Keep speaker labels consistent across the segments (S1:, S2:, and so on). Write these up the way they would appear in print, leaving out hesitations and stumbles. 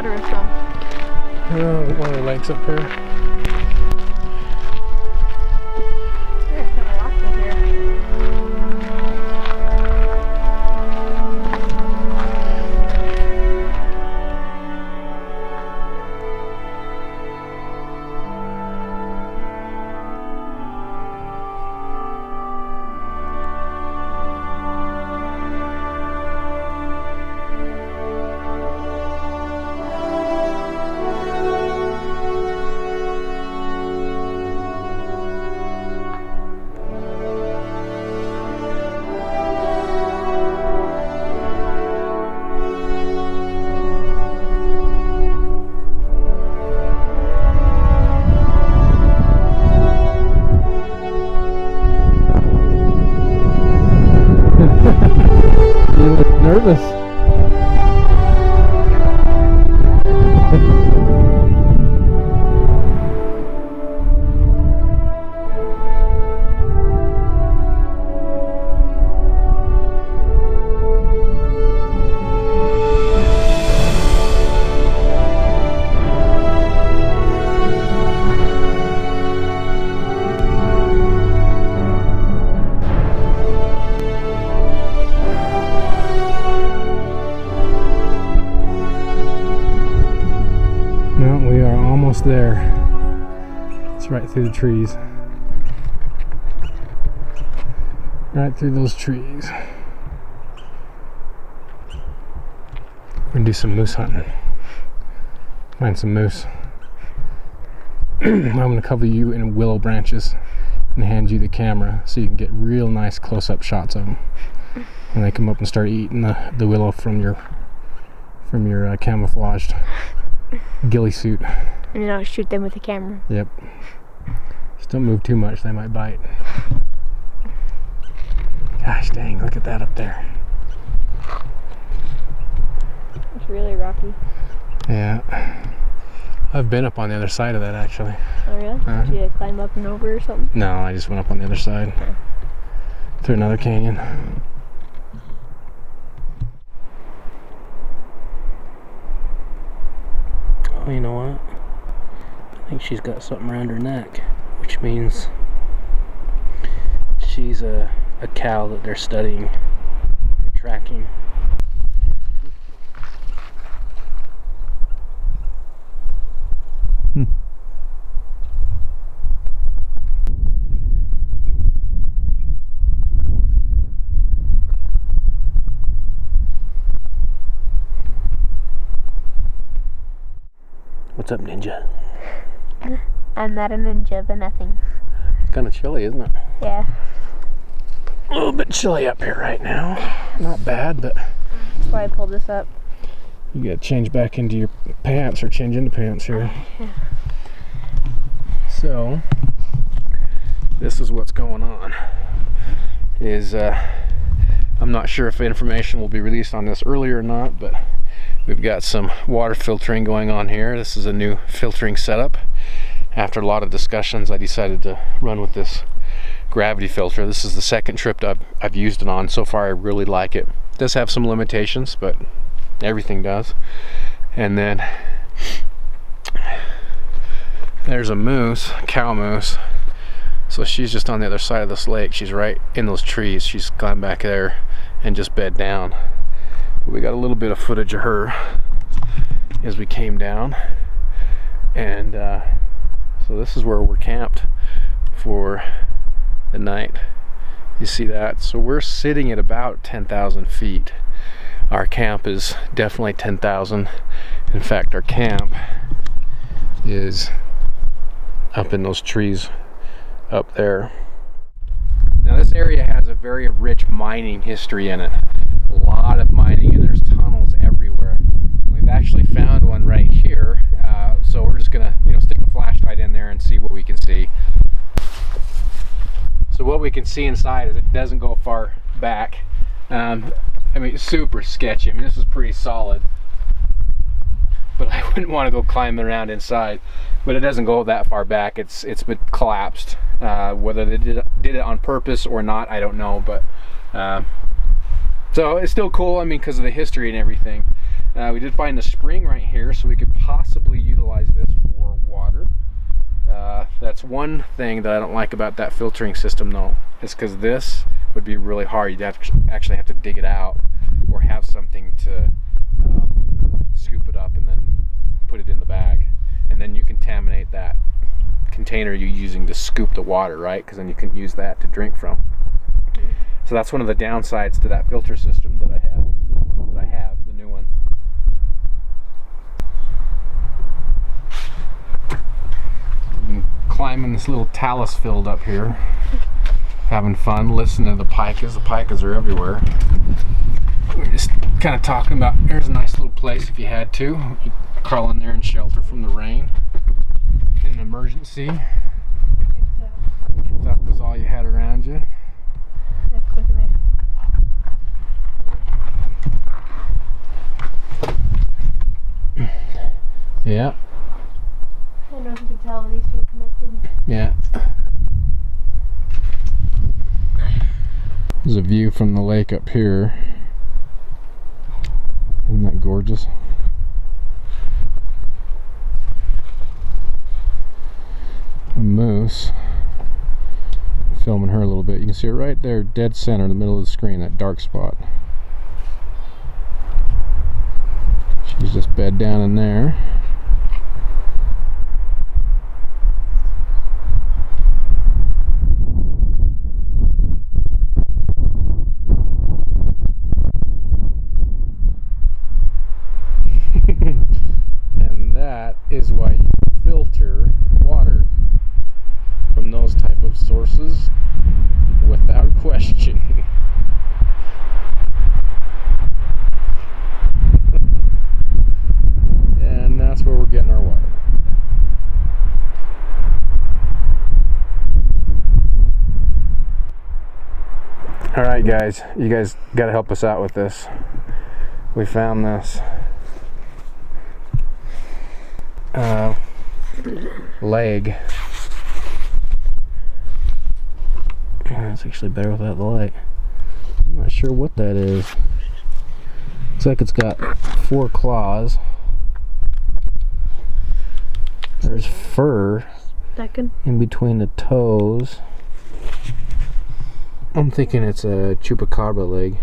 S1: water is from?
S2: One of the lakes up here.
S1: There's kind of rocks in here.
S2: You look nervous. There. It's right through the trees. Right through those trees. We're gonna do some moose hunting. Find some moose. I'm gonna cover you in willow branches and hand you the camera so you can get real nice close-up shots of them. And they come up and start eating the willow from your camouflaged ghillie suit.
S1: And then I'll shoot them with the camera.
S2: Yep. Just don't move too much, they might bite. Gosh dang, look at that up there.
S1: It's really rocky.
S2: Yeah. I've been up on the other side of that actually.
S1: Oh really? Did you climb up and over or something?
S2: No, I just went up on the other side.
S1: Okay.
S2: Through another canyon. Oh, you know what? I think she's got something around her neck, which means she's a cow that they're studying, they're tracking. What's up, Ninja?
S1: I'm not a ninja, but nothing.
S2: It's kind of chilly, isn't it?
S1: Yeah.
S2: A little bit chilly up here right now. Not bad, but
S1: That's why I pulled this up.
S2: you gotta change back into your pants or change into pants here. So, this is what's going on. I'm not sure if information will be released on this earlier or not, but we've got some water filtering going on here. This is a new filtering setup. After a lot of discussions, I decided to run with this gravity filter. This is the second trip that I've used it on. So far, I really like it. It does have some limitations, but everything does. And then there's a moose, cow moose. So she's just on the other side of this lake. She's right in those trees. She's climbed back there and just bed down. We got a little bit of footage of her as we came down, and so this is where we're camped for the night. You see that? So we're sitting at about 10,000 feet. Our camp is definitely 10,000. In fact, our camp is up in those trees up there. Now this area has a very rich mining history in it. A lot of mining, and there's tunnels everywhere. We've actually found one right here, so we're just gonna, stick a flashlight in there and see what we can see. So what we can see inside is it doesn't go far back. I mean, super sketchy. I mean, this is pretty solid, but I wouldn't want to go climbing around inside. But it doesn't go that far back. It's been collapsed. Whether they did it on purpose or not, I don't know. But so it's still cool. I mean, because of the history and everything. We did find a spring right here, so we could possibly utilize this for water. That's one thing that I don't like about that filtering system though, is because this would be really hard. You'd actually have to dig it out or have something to scoop it up and then put it in the bag. And then you contaminate that container you're using to scoop the water, right? Because then you can use that to drink from. So that's one of the downsides to that filter system that I have, the new one. Been climbing this little talus field up here, having fun, listening to the pikas. The pikas are everywhere. We're just kind of talking about, there's a nice little place if you had to. You crawl in there and shelter from the rain in an emergency. If that was all you had around you.
S1: Yeah, click in there.
S2: Yeah.
S1: I don't know if you can tell, but these two are connected.
S2: Yeah. There's a view from the lake up here. Isn't that gorgeous? A moose. Filming her a little bit. You can see it right there, dead center in the middle of the screen, that dark spot. She's just bed down in there. And that is why you filter water from those type of sources without question. And that's where we're getting our water. Alright guys, you guys gotta help us out with this. We found this leg. It's actually better without the light. I'm not sure what that is. Looks like it's got 4 claws. There's fur in between the toes. I'm thinking it's a chupacabra leg.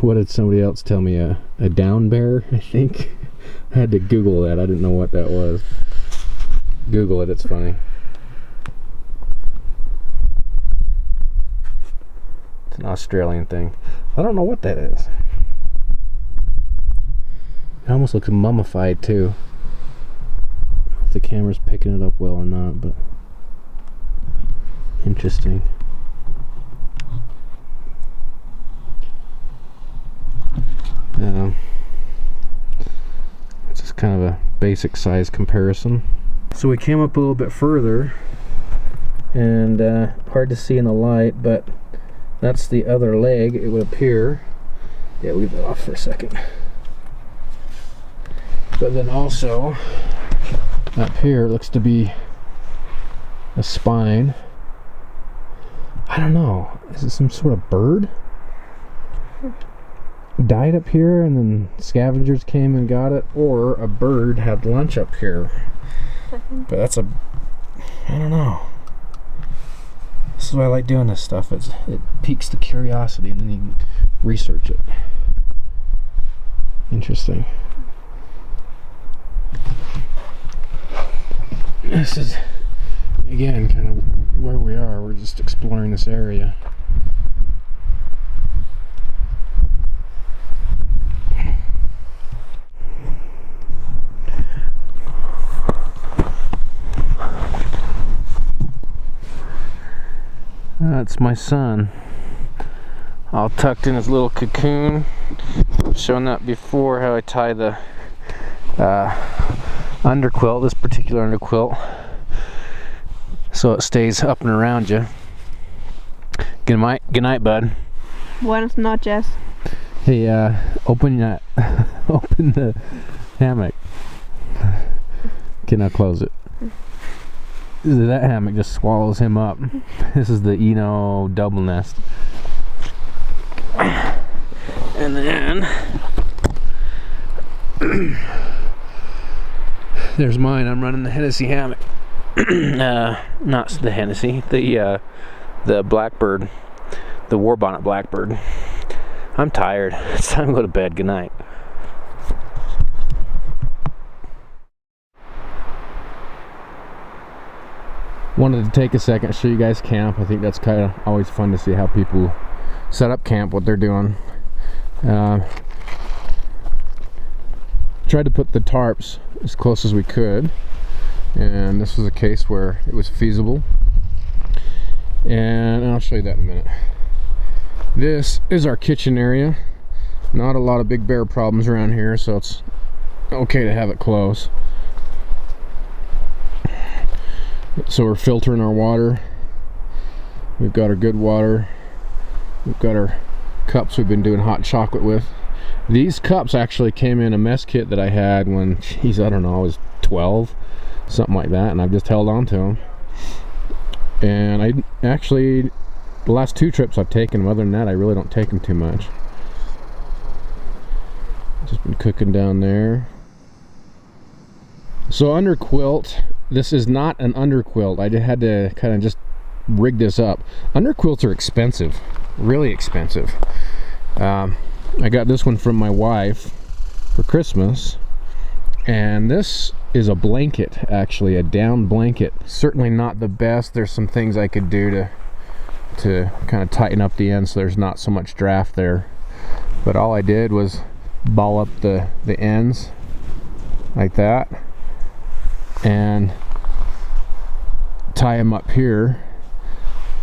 S2: What did somebody else tell me? A down bear, I think? I had to Google that. I didn't know what that was. Google it, it's funny. It's an Australian thing. I don't know what that is. It almost looks mummified too. I don't know if the camera's picking it up well or not, but interesting. It's just kind of a basic size comparison. So we came up a little bit further, and hard to see in the light, but that's the other leg, it would appear. Yeah, leave that off for a second. But then also up here looks to be a spine. I don't know, is it some sort of bird? Died up here and then scavengers came and got it, or a bird had lunch up here. But that's I don't know. This is why I like doing this stuff. It piques the curiosity and then you can research it. Interesting. This is, again, kind of where we are. We're just exploring this area. That's my son, all tucked in his little cocoon. I've shown that before, how I tie the underquilt, this particular underquilt, so it stays up and around you. Good night, bud.
S1: Buenas noches.
S2: Hey, open that, open the hammock. Can I close it? That hammock just swallows him up. This is the Eno double nest. And then there's mine. I'm running the Hennessy hammock. Not the Hennessy, the Blackbird, the War Bonnet Blackbird. I'm tired. It's time to go to bed. Good night. Wanted to take a second to show you guys camp. I think that's kind of always fun to see how people set up camp, what they're doing. Tried to put the tarps as close as we could, and this was a case where it was feasible, and I'll show you that in a minute. This is our kitchen area. Not a lot of big bear problems around here, so it's okay to have it close. So we're filtering our water. We've got our good water. We've got our cups we've been doing hot chocolate with. These cups actually came in a mess kit that I had when, geez, I don't know, I was 12, something like that, and I've just held on to them. And I actually, the last 2 trips I've taken them. Other than that, I really don't take them too much. Just been cooking down there. So under quilt, this is not an under quilt. I had to kind of just rig this up. Under quilts are expensive, really expensive. I got this one from my wife for Christmas, and this is a blanket, actually a down blanket. Certainly not the best. There's some things I could do to kind of tighten up the end so there's not so much draft there, but all I did was ball up the ends like that and tie them up here.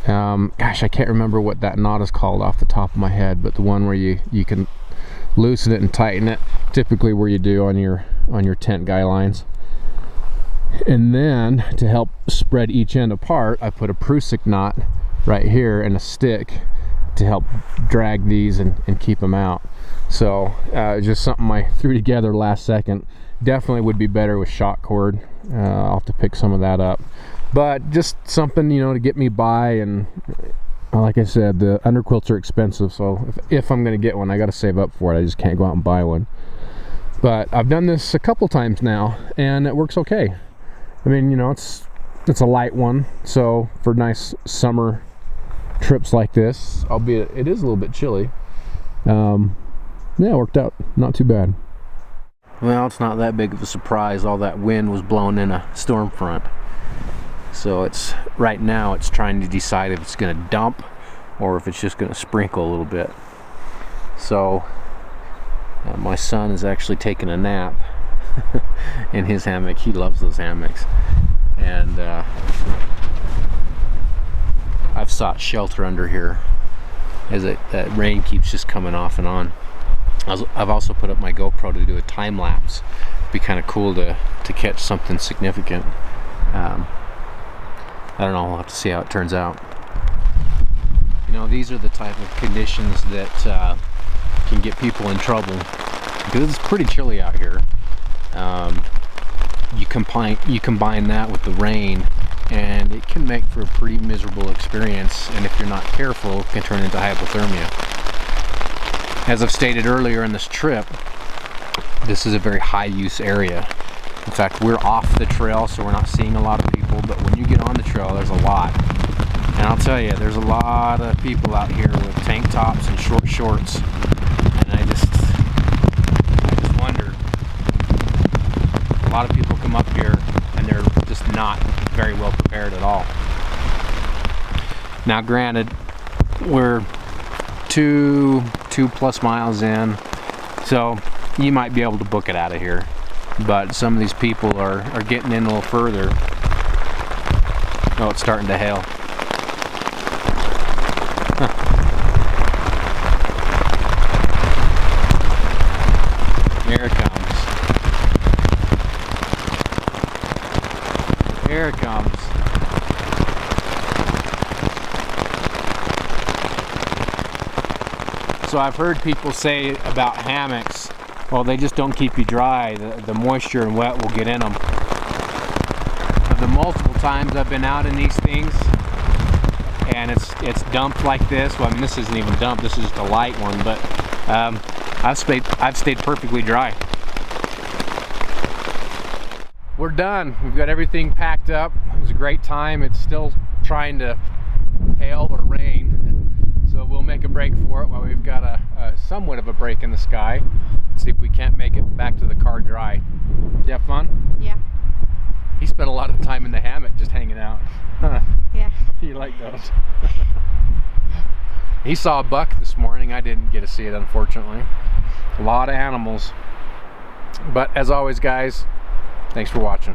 S2: Gosh, I can't remember what that knot is called off the top of my head, but the one where you can loosen it and tighten it, typically where you do on your tent guy lines. And then to help spread each end apart, I put a Prusik knot right here and a stick to help drag these and keep them out. So just something I threw together last second. Definitely would be better with shot cord. I'll have to pick some of that up, but just something, you know, to get me by. And like I said, the underquilts are expensive, so if I'm gonna get one, I gotta save up for it. I just can't go out and buy one. But I've done this a couple times now and it works okay. I mean, you know, it's a light one, so for nice summer trips like this, albeit it is a little bit chilly, yeah, it worked out not too bad. Well, it's not that big of a surprise. All that wind was blowing in a storm front. So it's right now it's trying to decide if it's going to dump or if it's just going to sprinkle a little bit. So my son is actually taking a nap in his hammock. He loves those hammocks. And I've sought shelter under here as that rain keeps just coming off and on. I've also put up my GoPro to do a time lapse. It'd be kind of cool to catch something significant. I don't know, we'll have to see how it turns out. You know, these are the type of conditions that can get people in trouble because it's pretty chilly out here. You combine that with the rain and it can make for a pretty miserable experience, and if you're not careful, it can turn into hypothermia. As I've stated earlier in this trip, this is a very high use area. In fact, we're off the trail, so we're not seeing a lot of people, but when you get on the trail, there's a lot. And I'll tell you, there's a lot of people out here with tank tops and short shorts, and I just wonder. A lot of people come up here and they're just not very well prepared at all. Now granted, we're two plus miles in, so you might be able to book it out of here, but some of these people are getting in a little further. Oh, it's starting to hail. Here it comes. Here it comes. So I've heard people say about hammocks, well, they just don't keep you dry. The moisture and wet will get in them. Of the multiple times I've been out in these things and it's dumped like this, well, I mean, this isn't even dumped, this is just a light one, but I've stayed perfectly dry. We're done. We've got everything packed up. It was a great time. It's still trying to hail or rain, so we'll make a break for it while we've got a somewhat of a break in the sky. See if we can't make it back to the car dry. Did you have fun?
S1: Yeah.
S2: He spent a lot of time in the hammock just hanging out.
S1: Yeah.
S2: You like those? He saw a buck this morning. I didn't get to see it, unfortunately. A lot of animals. But as always, guys, thanks for watching.